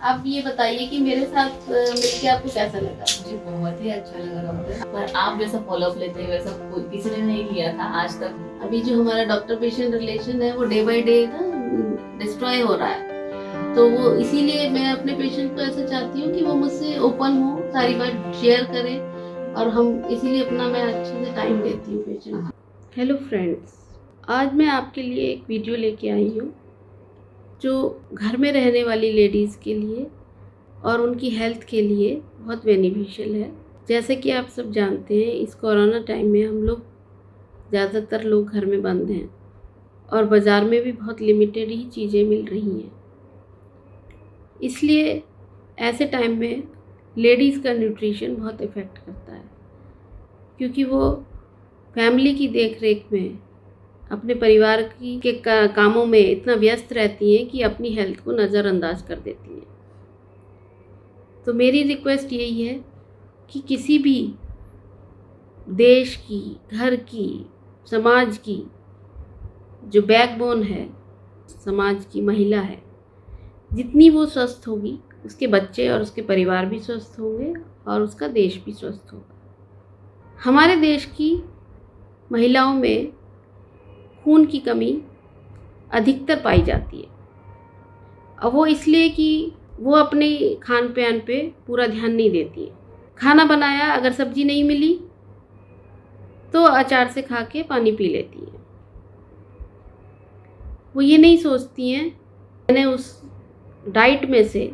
आप ये बताइए कि मेरे साथ मिलके आपको कैसा लगा? मुझे बहुत ही अच्छा लगा डॉक्टर, पर आप जैसा फॉलोअप लेते हैं वैसा कोई किसी ने नहीं लिया था आज तक। अभी जो हमारा डॉक्टर पेशेंट रिलेशन है वो डे बाय डे ना डिस्ट्रॉय हो रहा है, तो वो इसीलिए मैं अपने पेशेंट को ऐसा चाहती हूँ कि वो मुझसे ओपन हो, सारी बात शेयर करें, और हम इसीलिए अपना मैं अच्छे से टाइम देती हूँ पेशेंट को। हेलो फ्रेंड्स, आज मैं आपके लिए एक वीडियो लेके आई हूँ जो घर में रहने वाली लेडीज़ के लिए और उनकी हेल्थ के लिए बहुत बेनिफिशियल है। जैसे कि आप सब जानते हैं, इस कोरोना टाइम में हम लोग ज़्यादातर लोग घर में बंद हैं और बाज़ार में भी बहुत लिमिटेड ही चीज़ें मिल रही हैं। इसलिए ऐसे टाइम में लेडीज़ का न्यूट्रिशन बहुत इफ़ेक्ट करता है, क्योंकि वो फैमिली की देख रेख में, अपने परिवार के कामों में इतना व्यस्त रहती हैं कि अपनी हेल्थ को नज़रअंदाज कर देती हैं। तो मेरी रिक्वेस्ट यही है कि किसी भी देश की, घर की, समाज की जो बैकबोन है, समाज की महिला है, जितनी वो स्वस्थ होगी उसके बच्चे और उसके परिवार भी स्वस्थ होंगे और उसका देश भी स्वस्थ होगा। हमारे देश की महिलाओं में खून की कमी अधिकतर पाई जाती है, और वो इसलिए कि वो अपने खान पान पे पूरा ध्यान नहीं देती है। खाना बनाया, अगर सब्जी नहीं मिली तो अचार से खा के पानी पी लेती हैं। वो ये नहीं सोचती हैं मैंने उस डाइट में से,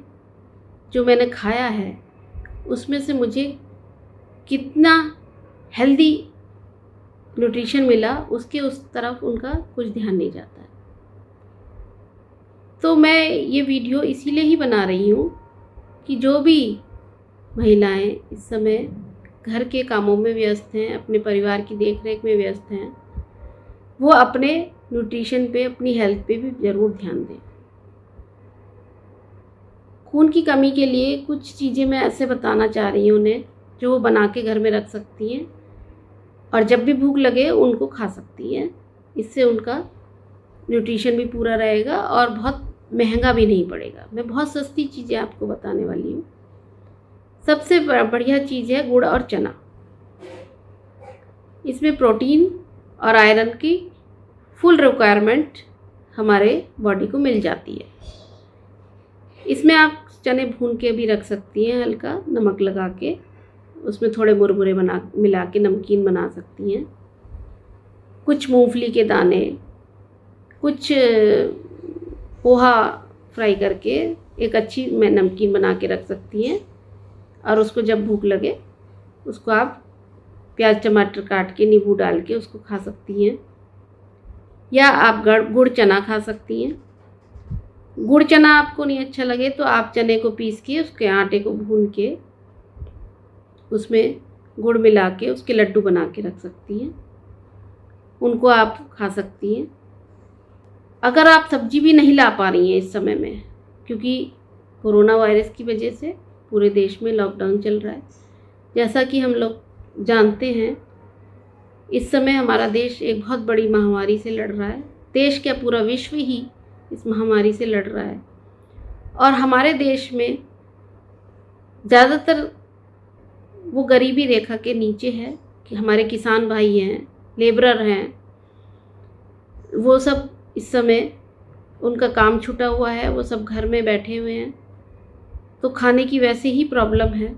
जो मैंने खाया है, उसमें से मुझे कितना हेल्दी न्यूट्रिशन मिला, उसके उस तरफ उनका कुछ ध्यान नहीं जाता है। तो मैं ये वीडियो इसीलिए ही बना रही हूँ कि जो भी महिलाएं इस समय घर के कामों में व्यस्त हैं, अपने परिवार की देखरेख में व्यस्त हैं, वो अपने न्यूट्रिशन पे, अपनी हेल्थ पे भी ज़रूर ध्यान दें। खून की कमी के लिए कुछ चीज़ें मैं ऐसे बताना चाह रही हूँ उन्हें, जो वो बना के घर में रख सकती हैं और जब भी भूख लगे उनको खा सकती हैं। इससे उनका न्यूट्रिशन भी पूरा रहेगा और बहुत महंगा भी नहीं पड़ेगा। मैं बहुत सस्ती चीज़ें आपको बताने वाली हूँ। सबसे बढ़िया चीज़ है गुड़ और चना। इसमें प्रोटीन और आयरन की फुल रिक्वायरमेंट हमारे बॉडी को मिल जाती है। इसमें आप चने भून के भी रख सकती हैं, हल्का नमक लगा के, उसमें थोड़े मुरमुरे मिला के नमकीन बना सकती हैं। कुछ मूंगफली के दाने, कुछ पोहा फ्राई करके एक अच्छी नमकीन बना के रख सकती हैं, और उसको जब भूख लगे उसको आप प्याज टमाटर काट के, नींबू डाल के उसको खा सकती हैं। या आप गुड़ चना खा सकती हैं। गुड़ चना आपको नहीं अच्छा लगे तो आप चने को पीस के, उसके आटे को भून के, उसमें गुड़ मिला के उसके लड्डू बना के रख सकती हैं। उनको आप खा सकती हैं। अगर आप सब्जी भी नहीं ला पा रही हैं इस समय में, क्योंकि कोरोना वायरस की वजह से पूरे देश में लॉकडाउन चल रहा है, जैसा कि हम लोग जानते हैं, इस समय हमारा देश एक बहुत बड़ी महामारी से लड़ रहा है। देश क्या, पूरा विश्व ही इस महामारी से लड़ रहा है। और हमारे देश में ज़्यादातर वो गरीबी रेखा के नीचे है, कि हमारे किसान भाई हैं, लेबरर हैं, वो सब इस समय उनका काम छूटा हुआ है, वो सब घर में बैठे हुए हैं, तो खाने की वैसे ही प्रॉब्लम है।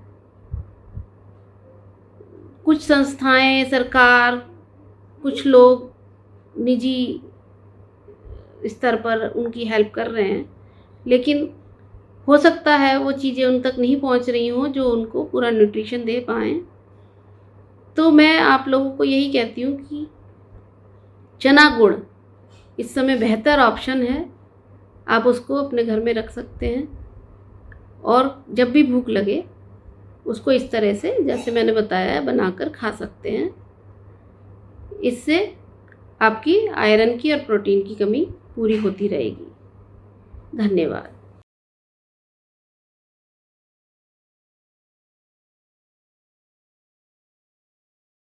कुछ संस्थाएं, सरकार, कुछ लोग निजी स्तर पर उनकी हेल्प कर रहे हैं, लेकिन हो सकता है वो चीज़ें उन तक नहीं पहुंच रही हों जो उनको पूरा न्यूट्रिशन दे पाएँ। तो मैं आप लोगों को यही कहती हूँ कि चना गुड़ इस समय बेहतर ऑप्शन है। आप उसको अपने घर में रख सकते हैं और जब भी भूख लगे उसको इस तरह से, जैसे मैंने बताया है, बनाकर खा सकते हैं। इससे आपकी आयरन की और प्रोटीन की कमी पूरी होती रहेगी। धन्यवाद।